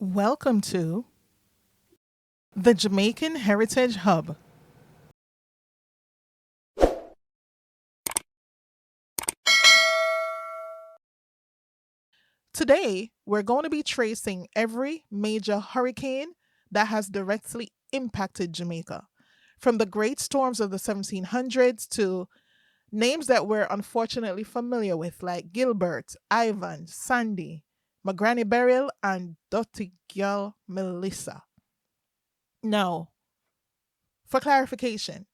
Welcome to the Jamaican Heritage Hub. Today, we're going to be tracing every major hurricane that has directly impacted Jamaica, from the great storms of the 1700s to names that we're unfortunately familiar with, like Gilbert, Ivan, Sandy, Granny Beryl, and Dirty Girl Melissa. Now, for clarification,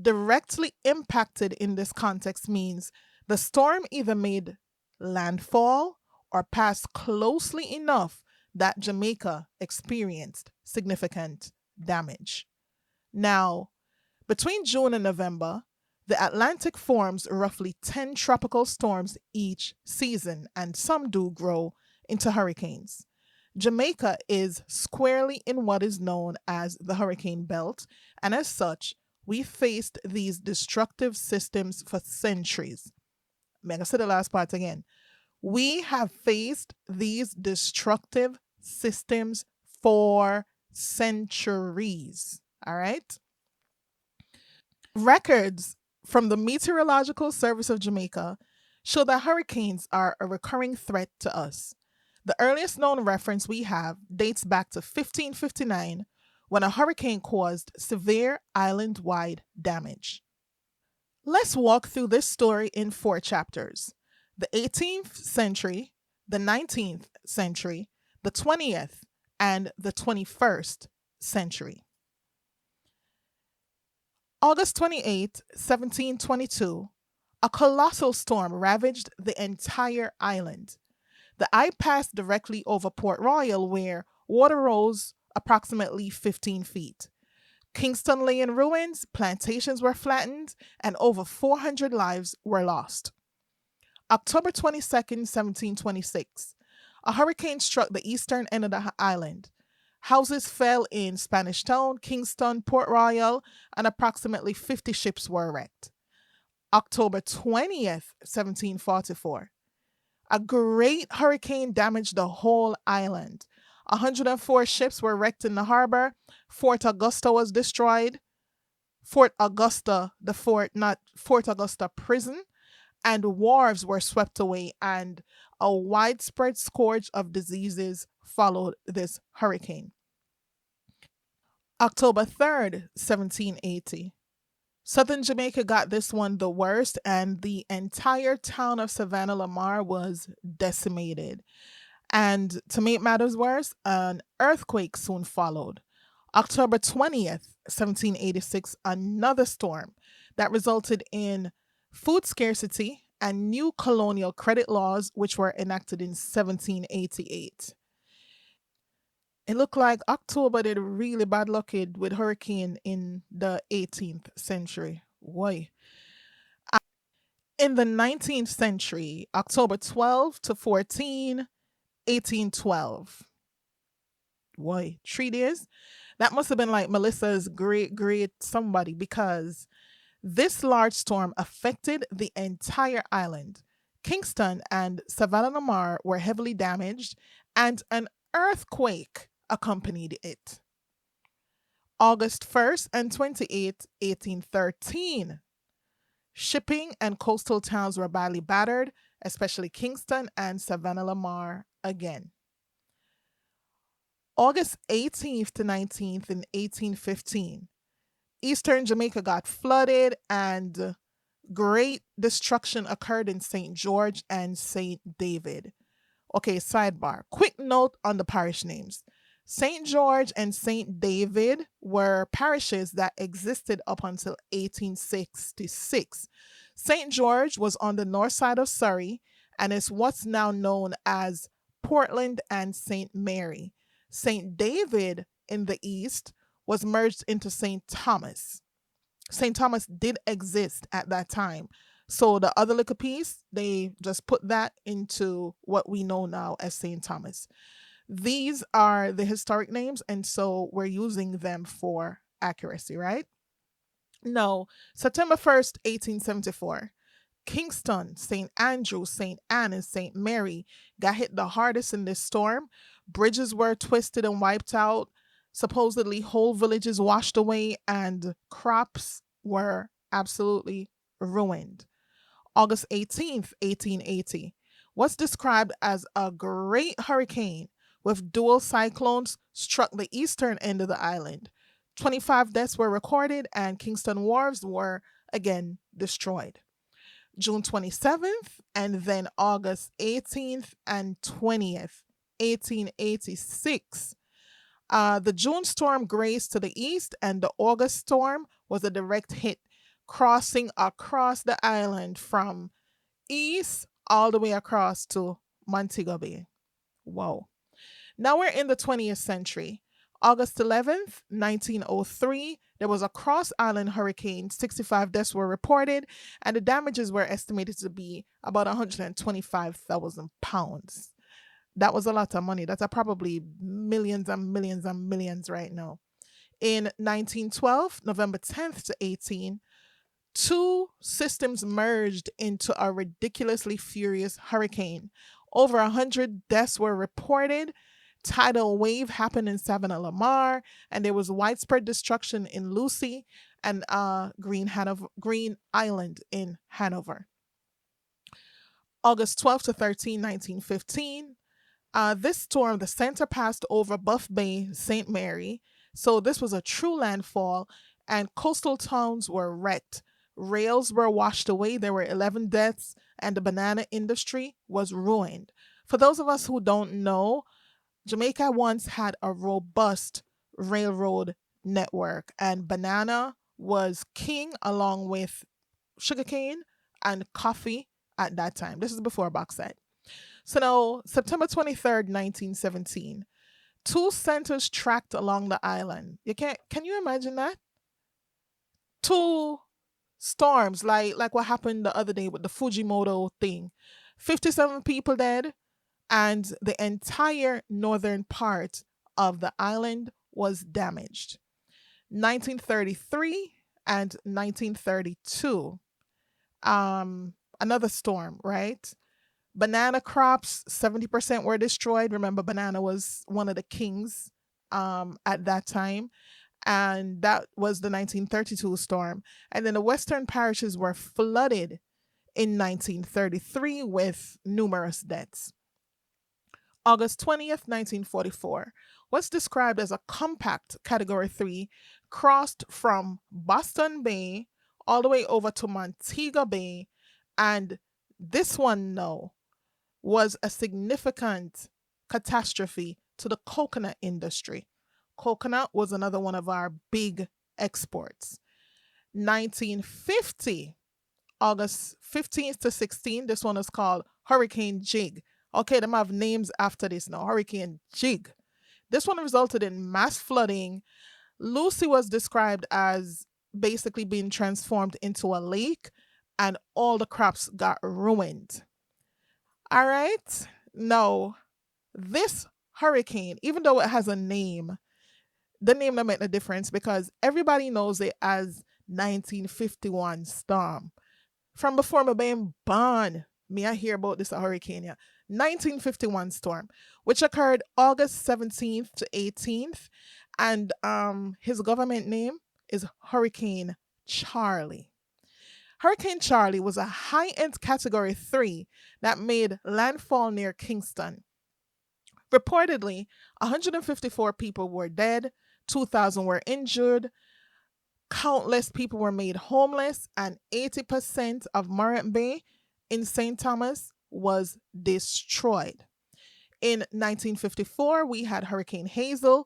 directly impacted in this context means the storm either made landfall or passed closely enough that Jamaica experienced significant damage. Now, between June and November, the Atlantic forms roughly 10 tropical storms each season, and some do grow into hurricanes. Jamaica is squarely in what is known as the hurricane belt, and as such, we faced these destructive systems for centuries. I'm going to say the last part again. We have faced these destructive systems for centuries. All right. Records from the Meteorological Service of Jamaica show that hurricanes are a recurring threat to us. The earliest known reference we have dates back to 1559 when a hurricane caused severe island wide damage. Let's walk through this story in four chapters: the 18th century, the 19th century, the 20th, and the 21st century. August 28, 1722, a colossal storm ravaged the entire island. The eye passed directly over Port Royal, where water rose approximately 15 feet. Kingston lay in ruins, plantations were flattened, and over 400 lives were lost. October 22nd, 1726, a hurricane struck the eastern end of the island. Houses fell in Spanish Town, Kingston, Port Royal, and approximately 50 ships were wrecked. October 20th, 1744, a great hurricane damaged the whole island. 104 ships were wrecked in the harbor. Fort Augusta was destroyed. Fort Augusta, the fort, not Fort Augusta prison, and wharves were swept away, and a widespread scourge of diseases followed this hurricane. October 3rd, 1780. Southern Jamaica got this one the worst, and the entire town of Savannah Lamar was decimated. And to make matters worse, an earthquake soon followed. October 20th, 1786, another storm that resulted in food scarcity and new colonial credit laws, which were enacted in 1788. It looked like October did really bad luck with hurricane in the 18th century. Why? In the 19th century, October 12 to 14, 1812. Why? 3 days? That must have been like Melissa's great, great somebody, because this large storm affected the entire island. Kingston and Savannah Lamar were heavily damaged, and an earthquake accompanied it. August 1st and 28th, 1813. Shipping and coastal towns were badly battered, especially Kingston and Savannah Lamar again. August 18th to 19th in 1815. Eastern Jamaica got flooded, and great destruction occurred in St. George and St. David. Okay, sidebar. Quick note on the parish names. St. George and St. David were parishes that existed up until 1866. St. George was on the north side of Surrey and is what's now known as Portland and St. Mary. St. David in the east was merged into St. Thomas. St. Thomas did exist at that time. So the other little piece, they just put that into what we know now as St. Thomas. These are the historic names, and so we're using them for accuracy, right? No, September 1st, 1874. Kingston, St. Andrew, St. Anne, and St. Mary got hit the hardest in this storm. Bridges were twisted and wiped out. Supposedly, whole villages washed away, and crops were absolutely ruined. August 18th, 1880, was described as a great hurricane with dual cyclones struck the eastern end of the island. 25 deaths were recorded, and Kingston wharves were again destroyed. June 27th, and then August 18th and 20th, 1886. The June storm grazed to the east, and the August storm was a direct hit, crossing across the island from east all the way across to Montego Bay. Whoa. Now we're in the 20th century. August 11th, 1903, there was a cross island hurricane. 65 deaths were reported, and the damages were estimated to be about £125,000. That was a lot of money. That's probably millions and millions and millions right now. In 1912, November 10th to 18, two systems merged into a ridiculously furious hurricane. Over 100 deaths were reported. Tidal wave happened in Savannah Lamar, and there was widespread destruction in Lucy and Green Island in Hanover. August 12th to 13, 1915, this storm, the center passed over Buff Bay, St. Mary. So this was a true landfall, and coastal towns were wrecked. Rails were washed away. There were 11 deaths, and the banana industry was ruined. For those of us who don't know, Jamaica once had a robust railroad network, and banana was king along with sugarcane and coffee at that time. This is before bauxite. So now, September 23rd, 1917, two centers tracked along the island. Can you imagine that? Two storms like what happened the other day with the Fujimoto thing. 57 people dead, and the entire northern part of the island was damaged. 1933 and 1932. Another storm, right? Banana crops, 70% were destroyed. Remember, banana was one of the kings at that time. And that was the 1932 storm. And then the western parishes were flooded in 1933 with numerous deaths. August 20th, 1944, was described as a compact Category 3, crossed from Boston Bay all the way over to Montego Bay. And this one, no, was a significant catastrophe to the coconut industry. Coconut was another one of our big exports. 1950, August 15th to 16th, this one is called Hurricane Jig. Okay, them have names after this now. Hurricane Jig. This one resulted in mass flooding. Lucy was described as basically being transformed into a lake, and all the crops got ruined. All right. No, this hurricane, even though it has a name, the name don't make a difference because everybody knows it as 1951 storm. From before me being born, me I hear about this hurricane, yeah. 1951 storm, which occurred August 17th to 18th, and his government name is Hurricane Charlie. Hurricane Charlie was a high-end Category 3 that made landfall near Kingston. Reportedly, 154 people were dead, 2,000 were injured, countless people were made homeless, and 80% of Morant Bay in St. Thomas was destroyed. In 1954, we had Hurricane Hazel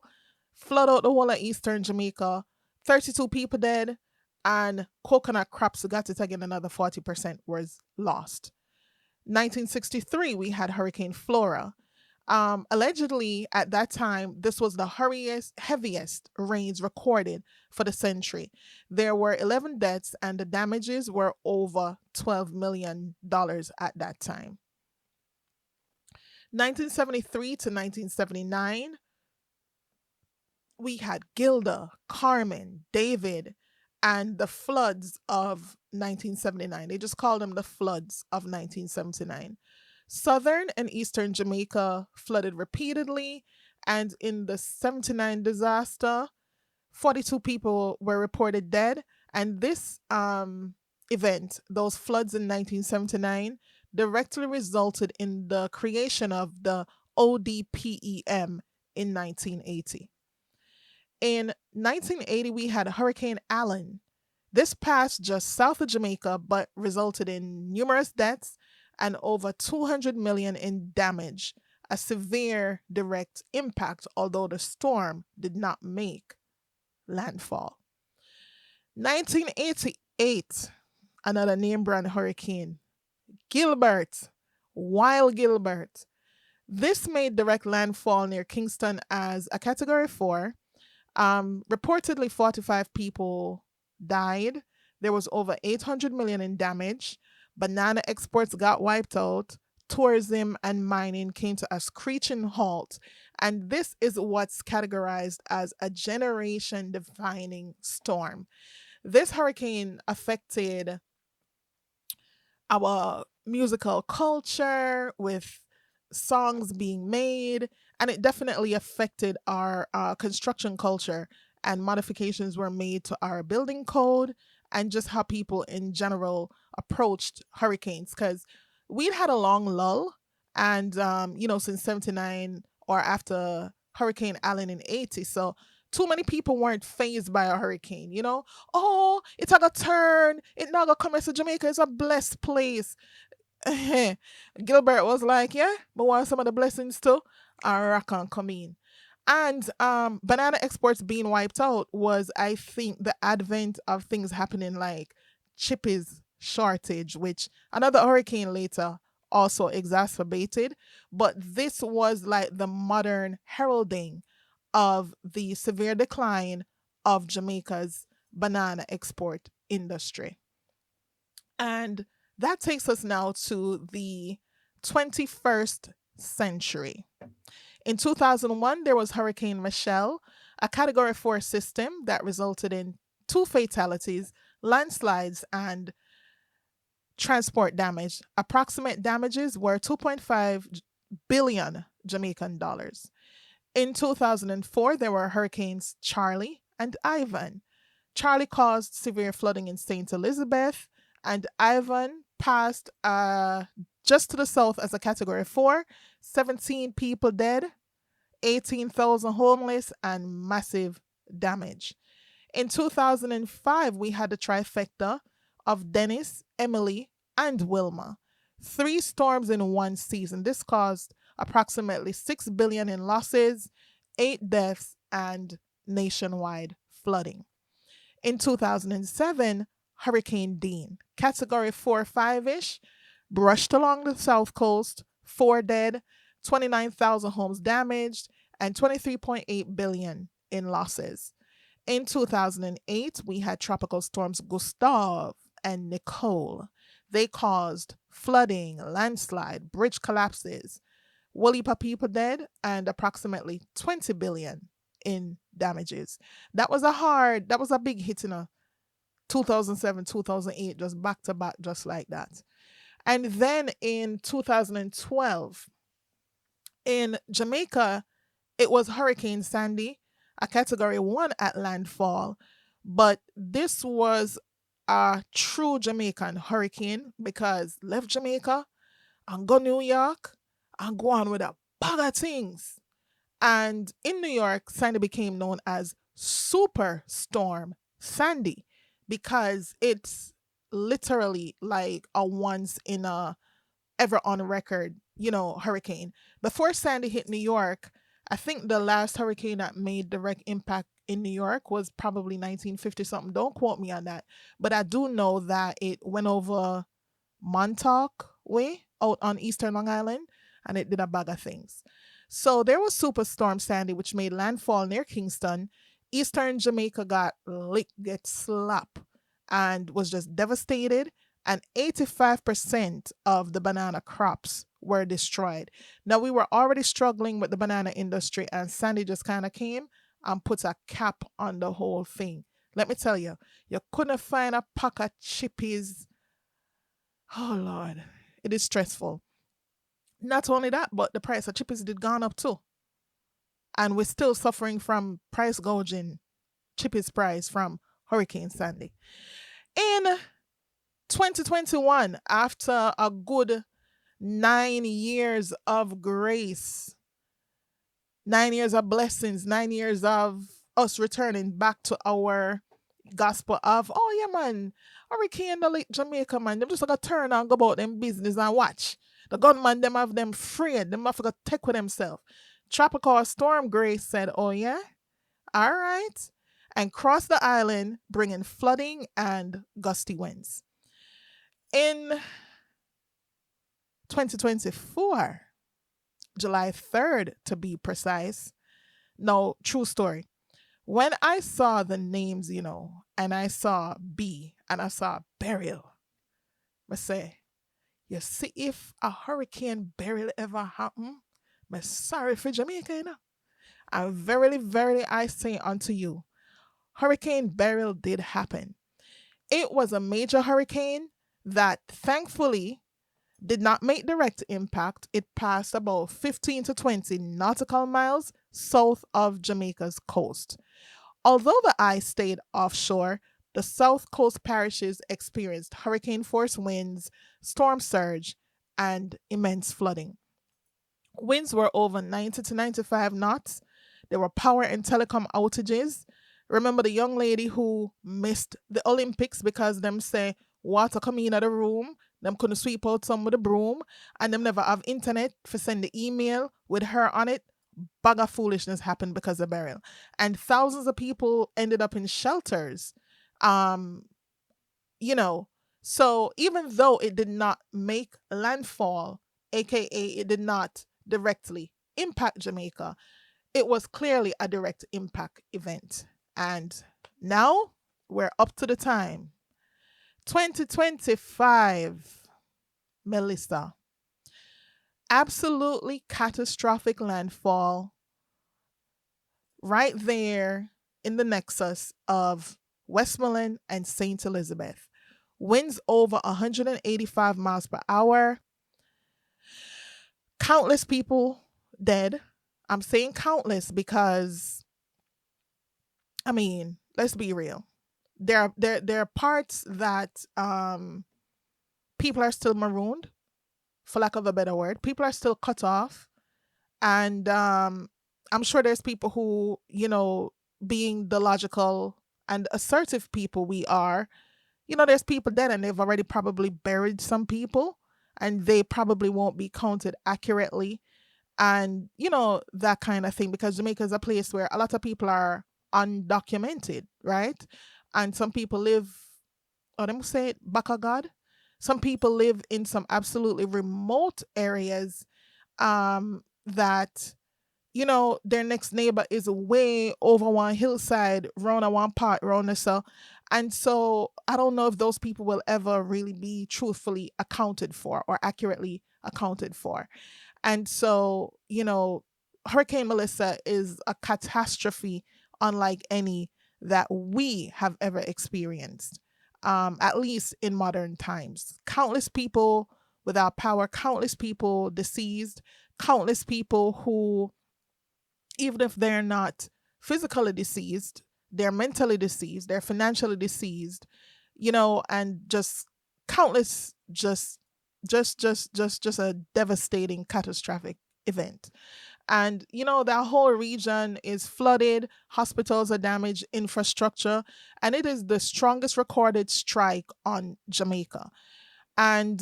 flood out the whole of eastern Jamaica, 32 people dead, and coconut crops got it again, another 40% was lost. 1963, we had Hurricane Flora. Allegedly, at that time, this was the heaviest rains recorded for the century. There were 11 deaths, and the damages were over $12 million at that time. 1973 to 1979, we had Gilda, Carmen, David, and the floods of 1979. They just called them the floods of 1979. Southern and eastern Jamaica flooded repeatedly, and in the 79 disaster, 42 people were reported dead. And this event, those floods in 1979, directly resulted in the creation of the ODPEM in 1980. In 1980, we had Hurricane Allen. This passed just south of Jamaica, but resulted in numerous deaths and over 200 million in damage, a severe direct impact, although the storm did not make landfall. 1988, another name brand hurricane, Gilbert, Wild Gilbert. This made direct landfall near Kingston as a Category 4. Reportedly, 45 people died. There was over 800 million in damage. Banana exports got wiped out. Tourism and mining came to a screeching halt. And this is what's categorized as a generation defining storm. This hurricane affected our musical culture with songs being made, and it definitely affected our construction culture, and modifications were made to our building code and just how people in general approached hurricanes, because we'd had a long lull. And since 79 or after Hurricane Allen in 80, so too many people weren't phased by a hurricane. Oh, it's a got turn. It not gonna come to Jamaica. It's a blessed place. Gilbert was like, yeah, but want some of the blessings too. A rock on come in. And banana exports being wiped out was, I think, the advent of things happening like chippies shortage, which another hurricane later also exacerbated. But this was like the modern heralding of the severe decline of Jamaica's banana export industry. And that takes us now to the 21st century. In 2001, there was Hurricane Michelle, a Category 4 system that resulted in two fatalities, landslides, and transport damage. Approximate damages were 2.5 billion Jamaican dollars. In 2004, there were Hurricanes Charlie and Ivan. Charlie caused severe flooding in St. Elizabeth, and Ivan passed just to the south as a Category 4, 17 people dead, 18,000 homeless, and massive damage. In 2005, we had the trifecta of Dennis, Emily, and Wilma. Three storms in one season. This caused approximately 6 billion in losses, 8 deaths, and nationwide flooding. In 2007, Hurricane Dean, Category 4 5-ish, brushed along the south coast, 4 dead, 29,000 homes damaged, and 23.8 billion in losses. In 2008, we had tropical storms Gustav and Nicole. They caused flooding, landslide, bridge collapses, woolly people dead, and approximately 20 billion in damages. That was a big hit in a 2007, 2008, just back to back, just like that. And then in 2012, in Jamaica, it was Hurricane Sandy, a Category 1 at landfall. But this was a true Jamaican hurricane because left Jamaica and go New York and go on with a bag of things. And in New York, Sandy became known as Superstorm Sandy because it's literally like a once in a ever on record, hurricane. Before Sandy hit New York, I think the last hurricane that made direct impact in New York was probably 1950 something. Don't quote me on that. But I do know that it went over Montauk Way out on Eastern Long Island, and it did a bag of things. So there was Superstorm Sandy, which made landfall near Kingston. Eastern Jamaica got licked, get slap, and was just devastated. And 85% of the banana crops were destroyed. Now, we were already struggling with the banana industry, and Sandy just kind of came and put a cap on the whole thing. Let me tell you, you couldn't find a pack of chippies. Oh, Lord, it is stressful. Not only that, but the price of chippies did gone up too. And we're still suffering from price gouging chippies price from Hurricane Sandy. In 2021, after a good 9 years of grace, 9 years of blessings, 9 years of us returning back to our gospel of, oh yeah, man, hurricane the Lake Jamaica, man, them just like a turn and go about them business and watch. The gunman, them have them afraid, them have to take with themselves. Tropical storm Grace said, oh yeah, all right, and crossed the island, bringing flooding and gusty winds. In 2024, July 3rd to be precise, no, true story. When I saw the names, and I saw B and I saw Burial, I say, you see, if a hurricane Beryl ever happen, me sorry for Jamaica, And verily, verily, I say unto you, Hurricane Beryl did happen. It was a major hurricane that thankfully did not make direct impact. It passed about 15 to 20 nautical miles south of Jamaica's coast. Although the eye stayed offshore, the south coast parishes experienced hurricane force winds, storm surge, and immense flooding. Winds were over 90 to 95 knots. There were power and telecom outages. Remember the young lady who missed the Olympics because them say water come in the room, them couldn't sweep out some with a broom, and them never have internet for send the email with her on it. Bag of foolishness happened because of Beryl. And thousands of people ended up in shelters. Um, you know, so even though it did not make landfall, aka it did not directly impact Jamaica, it was clearly a direct impact event. And now we're up to the time. 2025, Melissa. Absolutely catastrophic landfall right there in the nexus of Westmoreland and St. Elizabeth. Winds over 185 miles per hour. Countless people dead. I'm saying countless because, I mean, let's be real. There are parts that people are still marooned, for lack of a better word. People are still cut off. And I'm sure there's people who, being the logical and assertive people we are, there's people dead and they've already probably buried some people and they probably won't be counted accurately. And, that kind of thing, because Jamaica is a place where a lot of people are undocumented, right? And some people live, or them say it, back of God. Some people live in some absolutely remote areas that their next neighbor is way over one hillside round a one part round the so. And so I don't know if those people will ever really be truthfully accounted for or accurately accounted for. And so, Hurricane Melissa is a catastrophe unlike any that we have ever experienced, at least in modern times. Countless people without power, countless people deceased, countless people who, even if they're not physically deceased, they're mentally deceased, they're financially deceased, and just countless, just a devastating, catastrophic event. And that whole region is flooded, hospitals are damaged, infrastructure, and it is the strongest recorded strike on Jamaica. And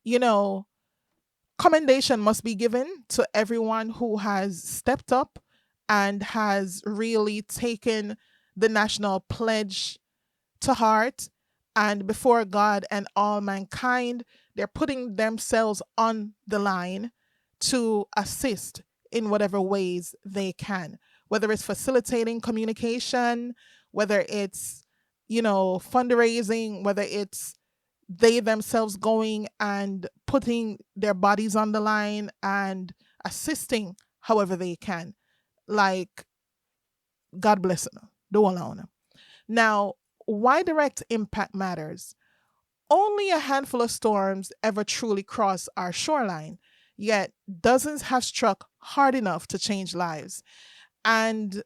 you know commendation must be given to everyone who has stepped up and has really taken the national pledge to heart, and before God and all mankind, they're putting themselves on the line to assist in whatever ways they can, whether it's facilitating communication, whether it's, fundraising, whether it's they themselves going and putting their bodies on the line and assisting however they can. Like, God bless them. Do allow them. Now, why direct impact matters? Only a handful of storms ever truly cross our shoreline. yet dozens have struck hard enough to change lives. And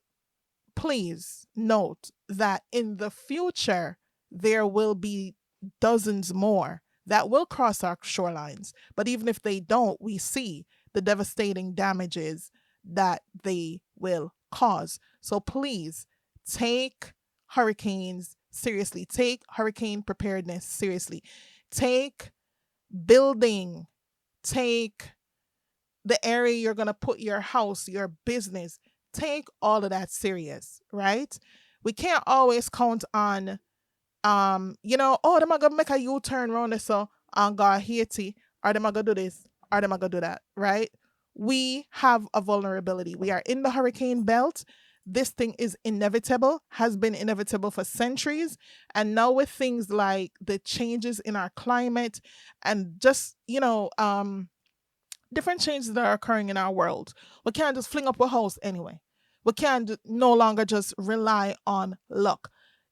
please note that in the future, there will be dozens more that will cross our shorelines. But even if they don't, we see the devastating damages that they will cause. So please take hurricanes seriously, take hurricane preparedness seriously, take building, take the area you're going to put your house, your business, take all of that serious, right? We can't always count on oh, them are gonna make a U-turn around this so and go Haiti, or them are gonna do this, or them are gonna do that, right? We have a vulnerability. We are in the hurricane belt. This thing is inevitable, has been inevitable for centuries. And now with things like the changes in our climate and just, different changes that are occurring in our world. We can't just fling up a house anyway. We can't no longer just rely on luck.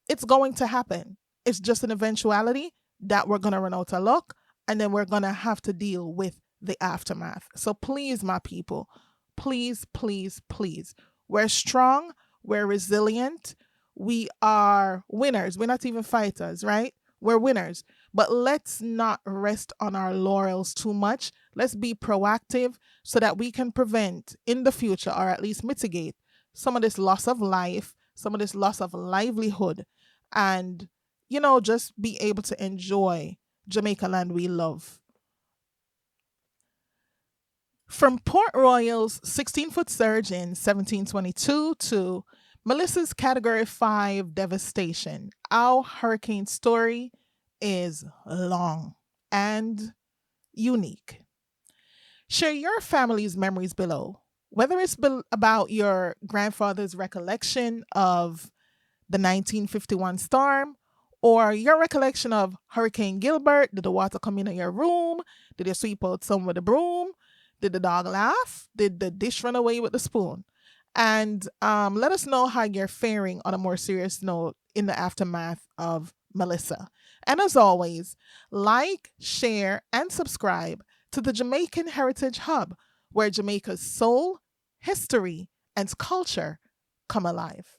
It's going to happen. It's just an eventuality that we're going to run out of luck and then we're going to have to deal with the aftermath. So please, my people, please, please, please, we're strong, we're resilient, we are winners. We're not even fighters, right? We're winners. But let's not rest on our laurels too much. Let's be proactive so that we can prevent in the future, or at least mitigate, some of this loss of life, some of this loss of livelihood, and, just be able to enjoy Jamaica land we love. From Port Royal's 16-foot surge in 1722 to Melissa's Category 5 devastation, our hurricane story is long and unique. Share your family's memories below, whether it's about your grandfather's recollection of the 1951 storm or your recollection of Hurricane Gilbert. Did the water come in your room? Did you sweep out some with a broom? Did the dog laugh? Did the dish run away with the spoon? And let us know how you're faring on a more serious note in the aftermath of Melissa. And as always, like, share, and subscribe to the Jamaican Heritage Hub, where Jamaica's soul, history, and culture come alive.